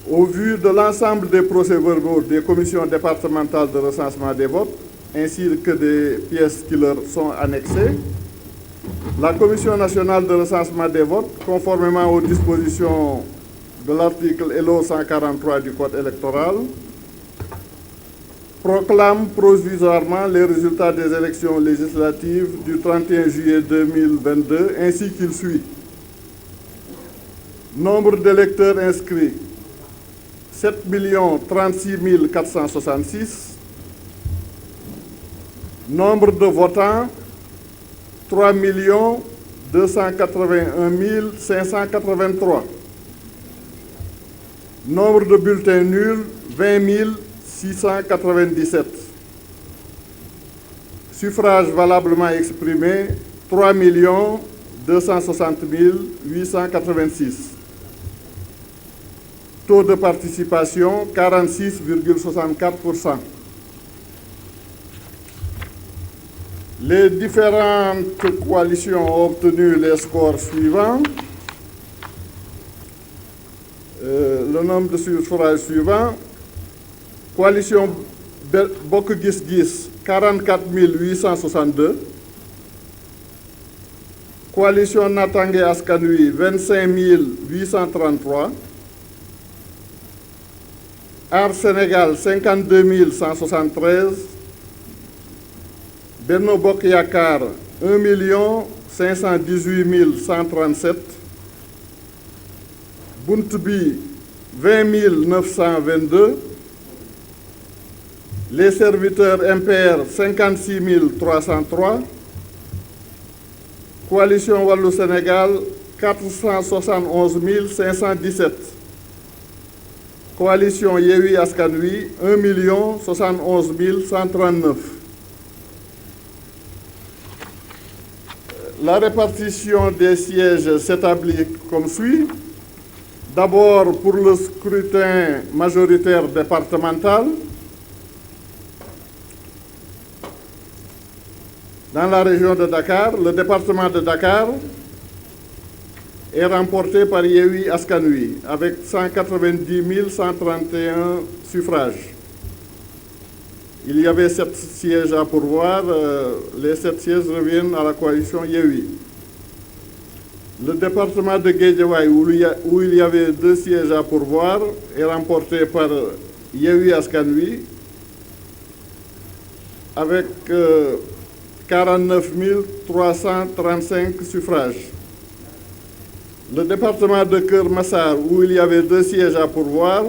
Au vu de l'ensemble des procès-verbaux des commissions départementales de recensement des votes, ainsi que des pièces qui leur sont annexées, la Commission nationale de recensement des votes, conformément aux dispositions de l'article LO 143 du Code électoral, proclame provisoirement les résultats des élections législatives du 31 juillet 2022, ainsi qu'il suit. Nombre d'électeurs inscrits, 7 036 466. Nombre de votants, 3 281 583. Nombre de bulletins nuls, 20 697. Suffrages valablement exprimés, 3 260 886. Taux de participation, 46,64%. Les différentes coalitions ont obtenu les scores suivants. Le nombre de suffrages suivants. Coalition Bokk Gis Gis, 44 862. Coalition Natangué Askan Wi, 25 833. Aar Sénégal, 52 173. Benno Bokk Yakaar, 1 518 137. Bunt Bi, 20 922. Les serviteurs MPR, 56 303. Coalition Wallu Sénégal, 471 517. Coalition Yewwi Askan Wi, 1 071 139. La répartition des sièges s'établit comme suit. D'abord, pour le scrutin majoritaire départemental, dans la région de Dakar, le département de Dakar est remporté par Yewwi Askan Wi avec 190 131 suffrages. Il y avait 7 sièges à pourvoir. Les 7 sièges reviennent à la coalition Yewwi. Le département de Guédiawaye, où il y avait 2 sièges à pourvoir, est remporté par Yewwi Askan Wi avec 49 335 suffrages. Le département de Keur Massar, où il y avait 2 sièges à pourvoir,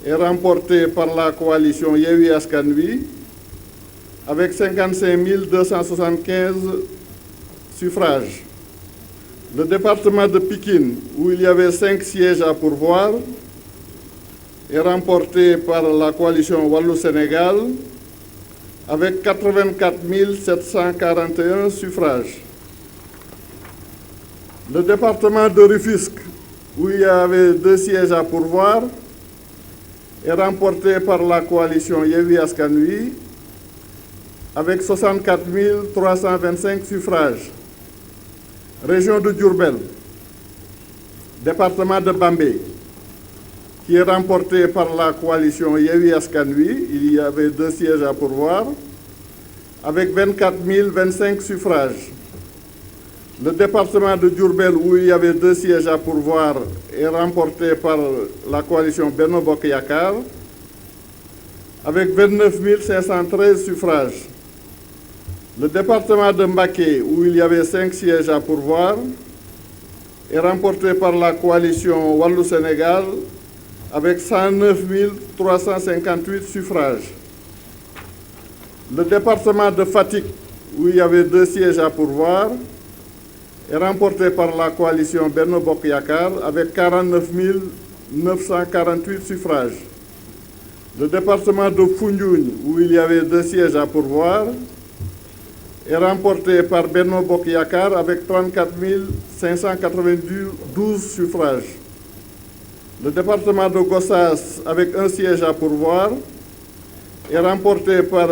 est remporté par la coalition Yewwi Askan Wi avec 55 275 suffrages. Le département de Pikine, où il y avait 5 sièges à pourvoir, est remporté par la coalition Wallu Sénégal avec 84 741 suffrages. Le département de Rufisque, où il y avait 2 sièges à pourvoir, est remporté par la coalition Yewwi Askan Wi avec 64 325 suffrages. Région de Diourbel, département de Bambey, qui est remporté par la coalition Yewwi Askan Wi, il y avait 2 sièges à pourvoir, avec 24 025 suffrages. Le département de Diourbel, où il y avait 2 sièges à pourvoir, est remporté par la coalition Benno Bokk Yakaar, avec 29 513 suffrages. Le département de Mbacké, où il y avait 5 sièges à pourvoir, est remporté par la coalition Wallu Sénégal, avec 109 358 suffrages. Le département de Fatick, où il y avait 2 sièges à pourvoir, est remporté par la coalition Benno Bokk Yakaar avec 49 948 suffrages. Le département de Foundiougne, où il y avait 2 sièges à pourvoir, est remporté par Benno Bokk Yakaar avec 34 592 suffrages. Le département de Gossas, avec 1 siège à pourvoir, est remporté par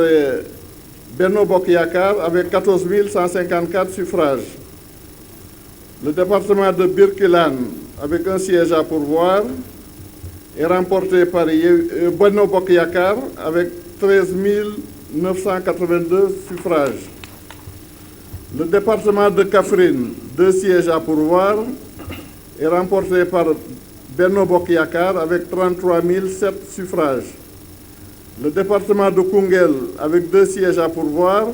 Benno Bokk Yakaar avec 14 154 suffrages. Le département de Birkelane, avec un siège à pourvoir, est remporté par Benno Bokk Yakaar avec 13 982 suffrages. Le département de Kaffrine, 2 sièges à pourvoir, est remporté par Benno Bokk Yakaar avec 33 007 suffrages. Le département de Koungheul, avec 2 sièges à pourvoir,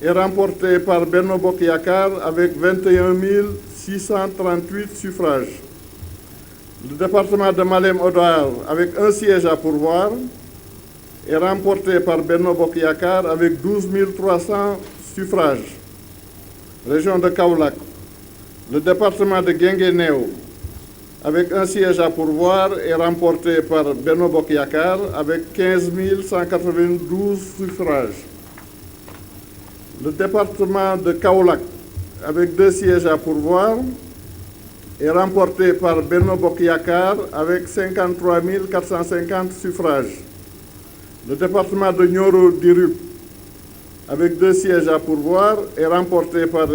est remporté par Benno Bokk Yakaar avec 21 638 suffrages. Le département de Malem Hodar, avec 1 siège à pourvoir, est remporté par Benno Bokk Yakaar avec 12 300 suffrages. Région de Kaolack, le département de Guinguinéo, avec 1 siège à pourvoir, est remporté par Benno Bokk Yakaar avec 15 192 suffrages. Le département de Kaolack, avec 2 sièges à pourvoir, est remporté par Benno Bokk Yakaar avec 53 450 suffrages. Le département de Nioro Dirup, avec 2 sièges à pourvoir, est remporté par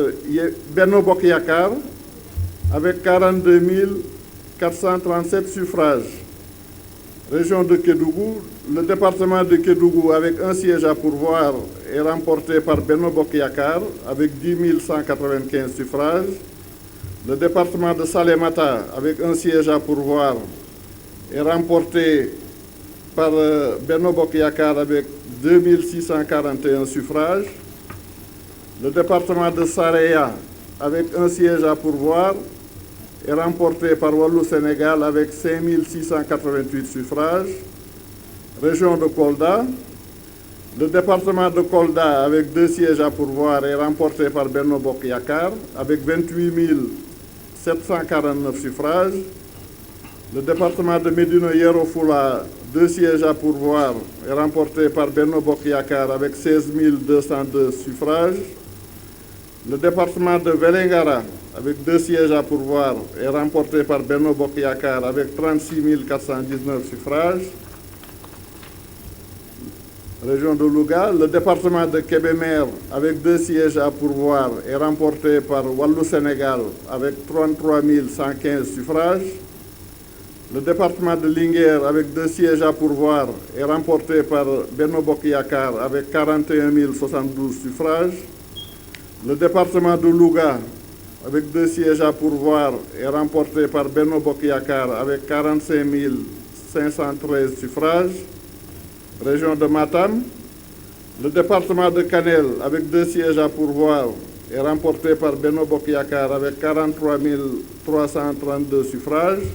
Benno Bokk Yakaar avec 42 437 suffrages. Région de Kédougou, le département de Kédougou, avec 1 siège à pourvoir, est remporté par Benno Bokk Yakaar avec 10 195 suffrages. Le département de Salémata, avec 1 siège à pourvoir, est remporté par Benno Bokk Yakaar avec 2 641 suffrages. Le département de Saraya, avec 1 siège à pourvoir, est remporté par Wallu Sénégal avec 5 688 suffrages. Région de Kolda, le département de Kolda, avec 2 sièges à pourvoir, est remporté par Benno Bokk Yakaar avec 28 749 suffrages. Le département de Médina Yoro Foulah, 2 sièges à pourvoir, est remporté par Benno Bokk Yakaar avec 16 202 suffrages. Le département de Vélingara, avec 2 sièges à pourvoir, est remporté par Benno Bokk Yakaar avec 36 419 suffrages. Région de Louga, le département de Kébémer, avec 2 sièges à pourvoir, est remporté par Wallu Sénégal avec 33 115 suffrages. Le département de Linguère, avec 2 sièges à pourvoir, est remporté par Benno Bokk Yakaar avec 41 072 suffrages. Le département de Louga, avec 2 sièges à pourvoir, est remporté par Benno Bokk Yakaar avec 45 513 suffrages. Région de Matam, le département de Kanel, avec 2 sièges à pourvoir, est remporté par Benno Bokk Yakaar avec 43 332 suffrages.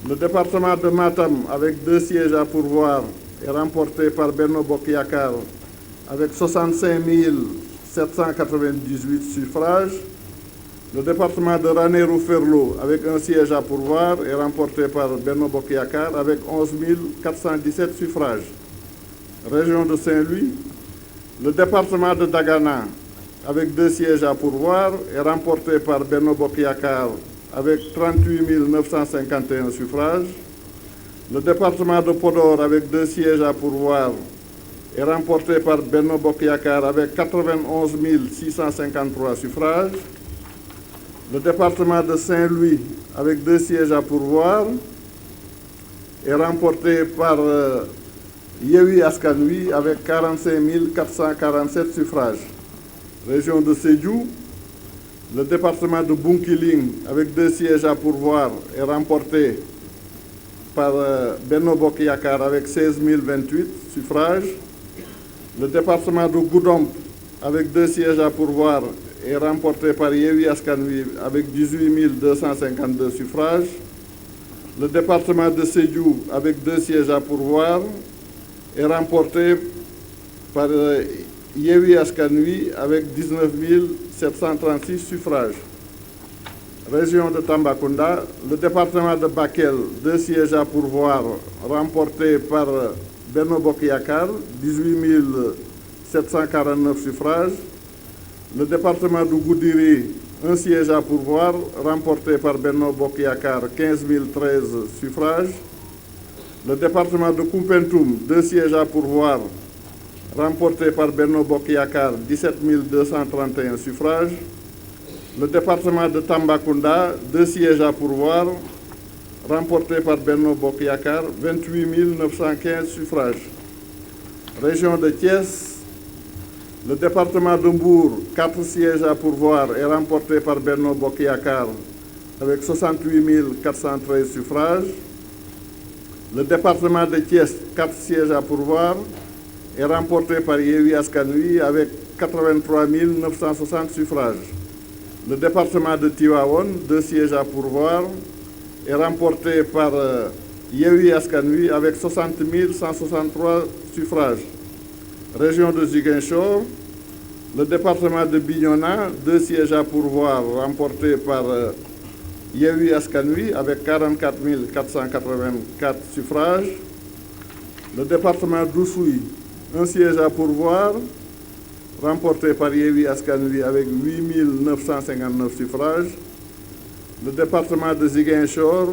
Le département de Matam, avec 2 sièges à pourvoir, est remporté par Benno Bokk Yakaar avec 65 798 suffrages. Le département de Ranérou-Ferlo, avec 1 siège à pourvoir, est remporté par Benno Bokk Yakaar avec 11 417 suffrages. Région de Saint-Louis, le département de Dagana, avec 2 sièges à pourvoir, est remporté par Benno Bokk Yakaar avec 38 951 suffrages. Le département de Podor, avec 2 sièges à pourvoir, est remporté par Benno Bokk Yakaar avec 91 653 suffrages. Le département de Saint-Louis, avec 2 sièges à pourvoir, est remporté par Yewwi Askan Wi avec 45 447 suffrages. Région de Sédhiou, le département de Bounkiling, avec 2 sièges à pourvoir, est remporté par Benno Bokk Yakaar avec 16 028 suffrages. Le département de Goudomp, avec 2 sièges à pourvoir, est remporté par Yewwi Askan Wi avec 18 252 suffrages. Le département de Sédhiou, avec 2 sièges à pourvoir, est remporté par Yewwi Askan Wi avec 19 736 suffrages. Région de Tambacounda, le département de Bakel, 2 sièges à pourvoir, remporté par Benno Bokk Yakaar, 18 749 suffrages. Le département de Goudiri, 1 siège à pourvoir, remporté par Benno Bokk Yakaar, 15 013 suffrages. Le département de Koumpentoum, 2 sièges à pourvoir, remporté par Benno Bokk Yakaar, 17 231 suffrages. Le département de Tambacounda, 2 sièges à pourvoir, remporté par Benno Bokk Yakaar, 28 915 suffrages. Région de Thiès, le département de Mbour, 4 sièges à pourvoir et remporté par Benno Bokk Yakaar avec 68 413 suffrages. Le département de Thiès, 4 sièges à pourvoir et remporté par Yewwi Askan Wi avec 83 960 suffrages. Le département de Tivaouane, 2 sièges à pourvoir et remporté par Yewwi Askan Wi avec 60 163 suffrages. Région de Ziguinchor, le département de Bignona, 2 sièges à pourvoir remportés par Yewwi Askan Wi avec 44 484 suffrages. Le département d'Oussouye, 1 siège à pourvoir remporté par Yewwi Askan Wi avec 8 959 suffrages. Le département de Ziguinchor,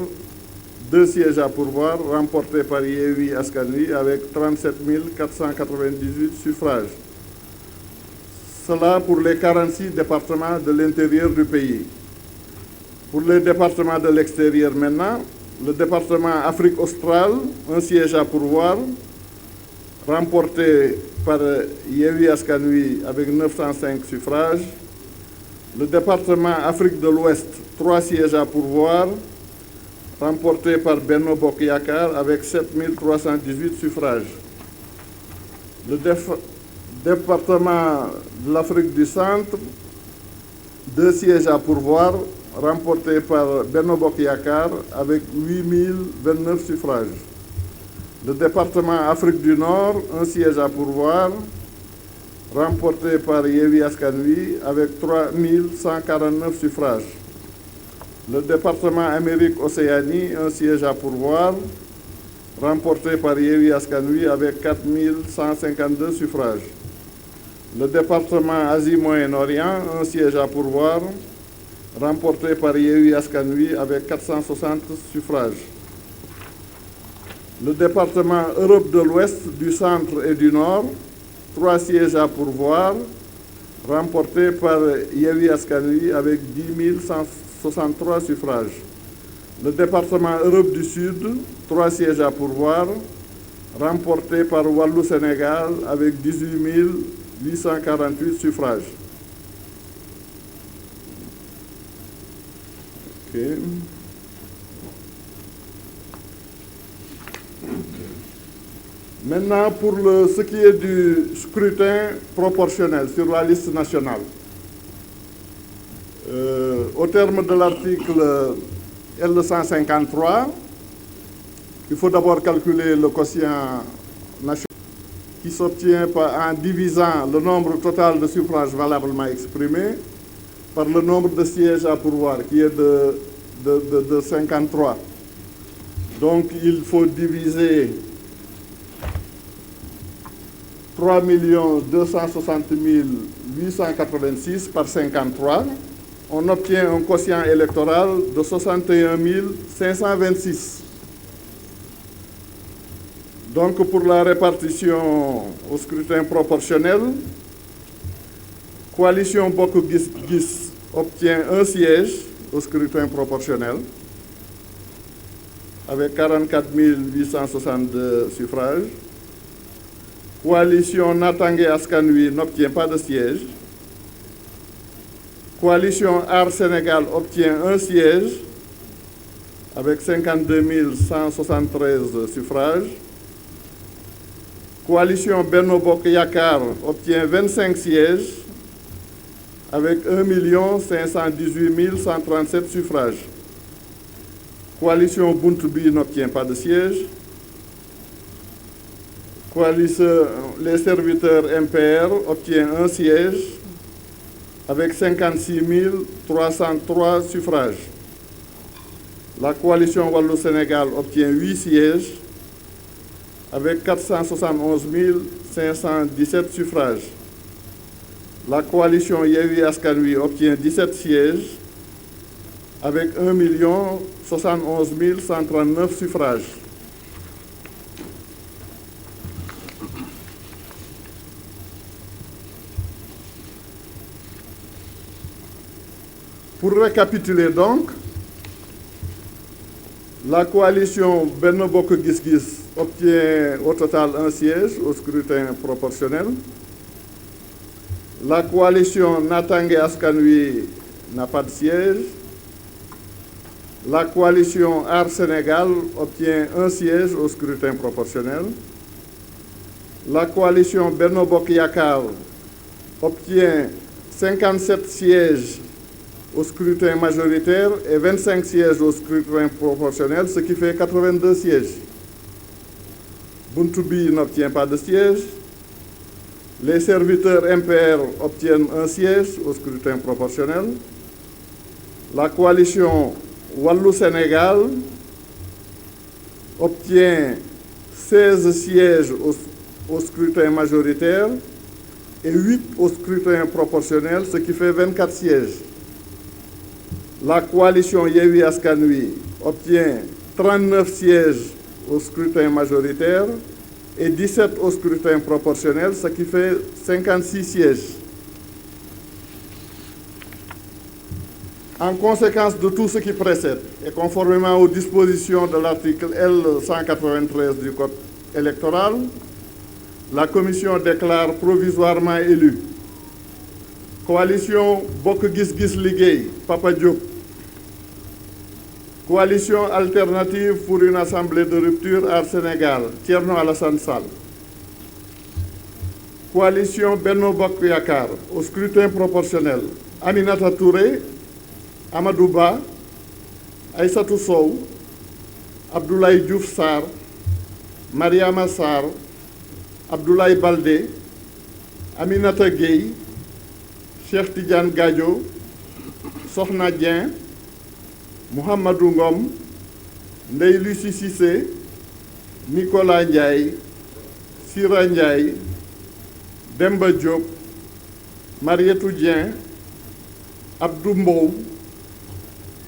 2 sièges à pourvoir remportés par Yewwi Askan Wi avec 37 498 suffrages. Cela pour les 46 départements de l'intérieur du pays. Pour les départements de l'extérieur maintenant, le département Afrique australe, 1 siège à pourvoir, remporté par Yewwi Askan Wi avec 905 suffrages. Le département Afrique de l'Ouest, 3 sièges à pourvoir, remporté par Benno Bokk Yakaar avec 7 318 suffrages. Le département de l'Afrique du Centre, 2 sièges à pourvoir, remporté par Benno Bokk Yakaar avec 8 029 suffrages. Le département Afrique du Nord, 1 siège à pourvoir, remporté par Yewwi Askan Wi avec 3 149 suffrages. Le département Amérique-Océanie, 1 siège à pourvoir, remporté par Yewwi Askan Wi avec 4 152 suffrages. Le département Asie-Moyen-Orient, 1 siège à pourvoir, remporté par Yewwi Askan Wi avec 460 suffrages. Le département Europe de l'Ouest, du Centre et du Nord, 3 sièges à pourvoir, remporté par Yewwi Askan Wi avec 10 163 suffrages. Le département Europe du Sud, 3 sièges à pourvoir, remporté par Wallu Sénégal avec 18 848 suffrages. Okay. Maintenant, pour ce qui est du scrutin proportionnel sur la liste nationale. Au terme de l'article L153, il faut d'abord calculer le quotient national qui s'obtient en divisant le nombre total de suffrages valablement exprimés par le nombre de sièges à pourvoir, qui est de 53. Donc, il faut diviser 3 260 886 par 53. On obtient un quotient électoral de 61 526. Donc, pour la répartition au scrutin proportionnel, Coalition Bokk Gis Gis obtient 1 siège au scrutin proportionnel avec 44 862 suffrages. Coalition Natangué Askan Wi n'obtient pas de siège. Coalition Aar Sénégal obtient 1 siège avec 52 173 suffrages. Coalition Benno Bokk Yakaar obtient 25 sièges avec 1 518 137 suffrages. Coalition Buntu Bi n'obtient pas de siège. Coalition Les Serviteurs MPR obtient 1 siège avec 56 303 suffrages. La coalition Wallu Sénégal obtient 8 sièges avec 471 517 suffrages. La coalition Yewwi Askan Wi obtient 17 sièges avec 1 071 139 suffrages. Pour récapituler donc, la coalition Benno Bokk Gis Gis obtient au total un siège au scrutin proportionnel. La coalition Natangué Askan Wi n'a pas de siège. La coalition Aar Sénégal obtient un siège au scrutin proportionnel. La coalition Benno Bokk Yakaar obtient 57 sièges au scrutin majoritaire et 25 sièges au scrutin proportionnel, ce qui fait 82 sièges. Buntu Bi n'obtient pas de siège. Les serviteurs MPR obtiennent un siège au scrutin proportionnel. La coalition Wallu Sénégal obtient 16 sièges au scrutin majoritaire et 8 au scrutin proportionnel, ce qui fait 24 sièges. La coalition Yewwi Askan Wi obtient 39 sièges au scrutin majoritaire et 17 au scrutin proportionnel, ce qui fait 56 sièges. En conséquence de tout ce qui précède, et conformément aux dispositions de l'article L193 du Code électoral, la Commission déclare provisoirement élue Coalition Bokk Gis Gis Liggéey, Papa Diop. Coalition alternative pour une assemblée de rupture Aar Sénégal, Thierno Alassane Sall. Coalition Benno Bokk Yakaar, au scrutin proportionnel, Aminata Touré, Amadou Ba, Aïssatou Sow, Abdoulaye Diouf Sarr, Mariama Sarr, Abdoulaye Baldé, Aminata Gueye, Cheikh Tidiane Gadio, Sokhna Dieng, Mouhamadou Ngom, Ndeye Lucie Cissé, Nicolas Ndiaye, Sira Ndiaye, Demba Diop, Marietou Dieng, Abdou Mbow,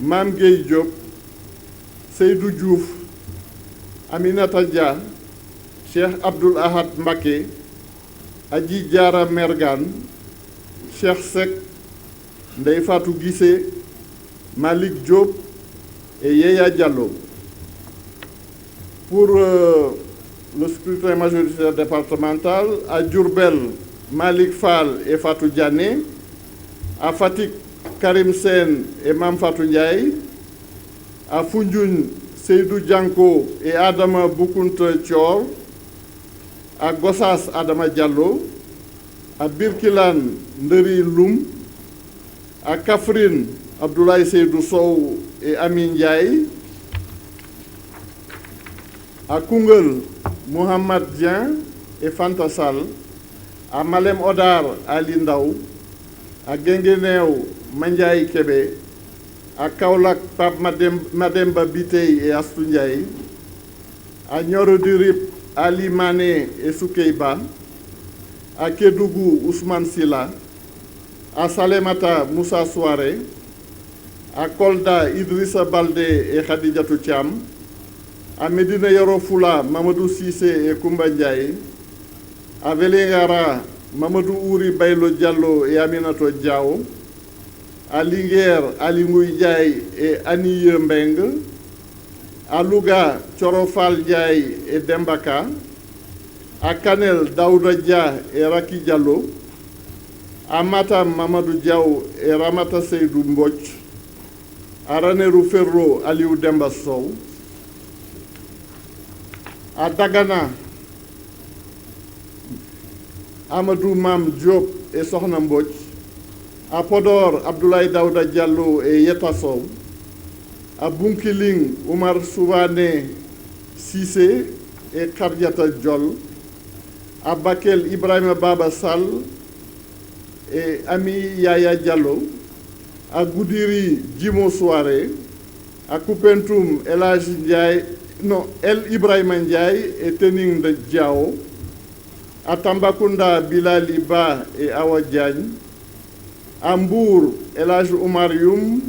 Mame Gueye Diop, Seydou Diouf, Aminata Dia, Cheikh Abdoul Ahad Mbacké, Adji Diara Mergane, Cheikh Seck, Ndeye Fatou Guissé, Malik Diop et Yeya Diallo. Pour le scrutin majoritaire départemental, à Diourbel, Malik Fall et Fatou Diané, à Fatick, Karim Sène et Mame Fatou Ndiaye, à Foundiougne, Seydou Dianko et Adama Boukounta Thior, à Gossas, Adama Diallo, à Birkilane, Nderi Loum, à Kaffrine, Abdoulaye Seydou Sow et Amin Ndiaye, à Koungheul, Mohamed Dieng et Fanta Sall, à Malem Odar, Ali Ndaw, à Guinguinéo, Mandiaye Kébé, à Kaolack, Pape Mademba Biteye et Astou Ndiaye, à Nioro du Rip, Ali Mané et Soukeyba, à Kédougou, Ousmane Silla, à Salémata, Moussa Souaré, à Kolda, Idrissa Baldé et Khadijatou Thiam, à Médina Yoro Fula, Mamadou Cissé et Koumba Ndiaye, à Vélingara, Mamadou Ouri Baylo Diallo et Aminato Diao, à Linguère, Ali Ngouille Ndiaye et Annie Mbeng, à Louga, Thiorofal Ndiaye et Dembaka, à Kanel, Daouda Dia et Raki Diallo, à Matam, Mamadou Diaw et Ramata Seydou Mbodj, à Ranérou Ferro, Aliou Demba Sow, à Dagana, Amadou Mam Diop et Sokhna Mbodj, à Podor, Abdoulaye Daouda Diallo et Yeta Sow, à Bunkiling, Oumar Souvané Cissé et Kardiata Diol, à Bakel, Ibrahima Baba Sall et Ami Yaya Diallo, à Goudiri, Djimo Souaré, à Koupentoum, El Ibrahima Ndiaye et Tening de Diao, à Tambacounda, Bilali Ba et Awa Diagne, à Mbour, Elhaj Oumar Youm,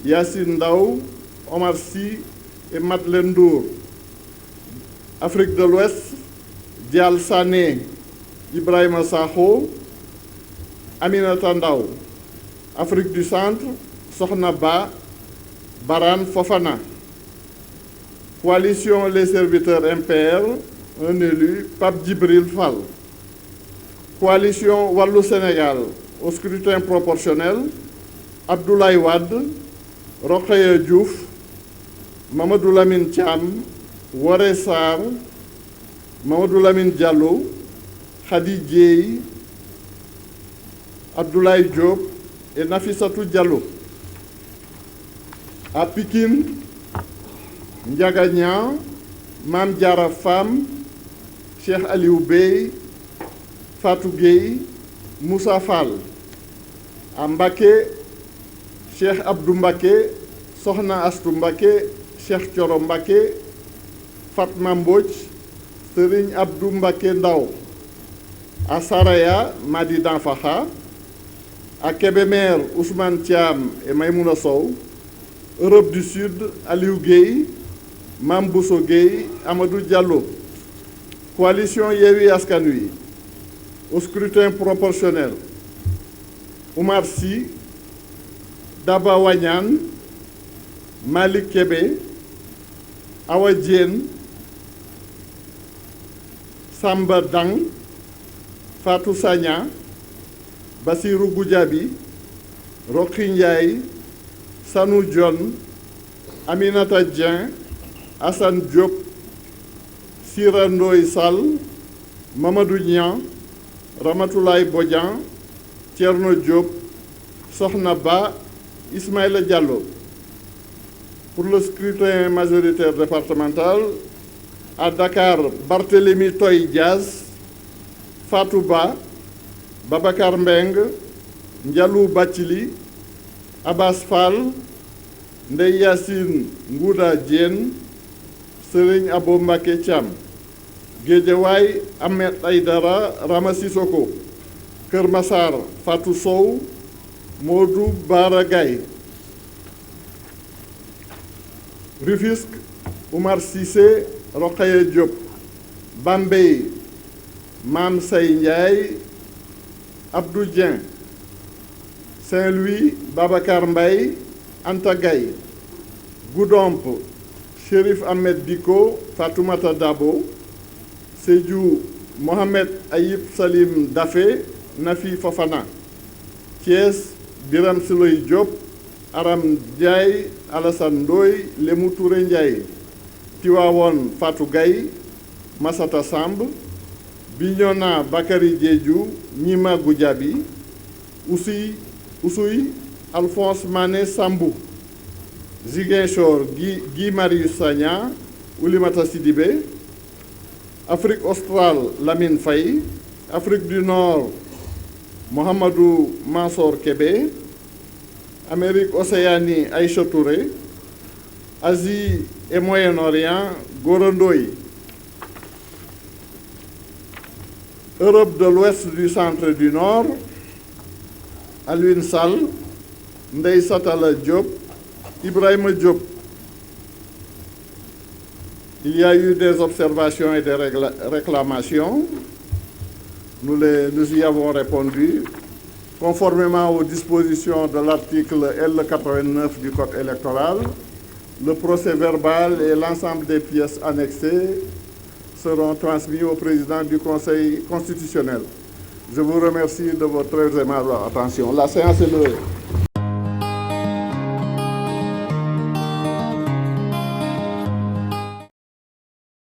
Yassine Ndaw, Omar Sy et Madeleine Ndour. Afrique de l'Ouest, Dial Sané, Ibrahima Sakho, Aminata Ndaw. Afrique du Centre, Sokhna Ba Baran Fofana. Coalition Les Serviteurs MPR, un élu, Pape Djibril Fall. Coalition Wallou Sénégal, au scrutin proportionnel, Abdoulaye Wade, Rokhaya Diouf, Mamadou Lamine Thiam, Woré Sarr, Mamadou Lamine Diallo, Khady Dieye, Abdoulaye Diop et Nafissatou Diallo. À Pikine, Ndiaga Niang, Mame Diarra Fam, Cheikh Aliou Bey, Fatou Gueye, Moussa Fall. À Mbacké, Cheikh Abdou Mbacké, Sokhna Astou Mbacké, Cheikh Thioro Mbacké, Fatma Mbodj, Serigne Abdou Mbacké Ndaw. À Saraya, Madi Danfaha. À Kébémer, Ousmane Thiam et Maïmouna Sow. Europe du Sud, Aliou Gueye, Mame Bousso Gueye, Amadou Diallo. Coalition Yewwi Askan Wi. Au scrutin proportionnel, Oumar Sy, Daba Wagnan, Malik Kébé, Awa Diène, Samba Dang, Fatou Sagna, Bassirou Goudiaby, Roqi Ndiaye, Sanou Dione, Aminata Dieng, Assane Diop, Sira Ndoye Sall, Mamadou Niang, Ramatoulaye Bodian, Thierno Diop, Sokhna Ba, Ismaïla Diallo. Pour le scrutin majoritaire départemental, à Dakar, Barthélémy Toye Diaz, Fatou Ba, Babacar Mbeng, Ndialou Bathily, Abbas Fall, Ndeye Yacine Ngouda Diène, Serigne Abo Mbacké Thiam. Guédiawaye, Ahmed Aïdara, Rama Sissoko. Keur Massar, Fatou Sow, Modou Bara Gaye. Rufisque, Oumar Cissé, Rokhaya Diop. Bambey, Mame Say Ndiaye, Abdou Dieng. Saint-Louis, Babacar Mbaye, Anta Gaye. Goudomp, Chérif Ahmed Diko, Fatoumata Dabo. Sédhiou, Mohamed Ayib Salim Dafé, Nafi Fofana. Thiès, Biram Siloy Diop, Aram Ndiaye, Alassane Ndoye, Lemou Touré Ndiaye. Tivaouane, Fatou Gaye, Massata Samb. Bignona, Bakary Diédhiou, Nima Goudiaby. Oussouye, Alphonse Mané Sambou. Ziguinchor, Guy Marius Sagna, Oulimata Sidibé. Afrique australe, Lamine Faye. Afrique du Nord, Mohamedou Mansour Kébé. Amérique Océanie, Aïcha Touré. Asie et Moyen-Orient, Gora Ndoye. Europe de l'Ouest, du Centre et du Nord, Alioune Sall, Ndeye Satala Diop, Ibrahima Diop. Il y a eu des observations et des réclamations. Nous y avons répondu. Conformément aux dispositions de l'article L89 du Code électoral, le procès-verbal et l'ensemble des pièces annexées seront transmis au président du Conseil constitutionnel. Je vous remercie de votre très aimable attention. La séance est levée.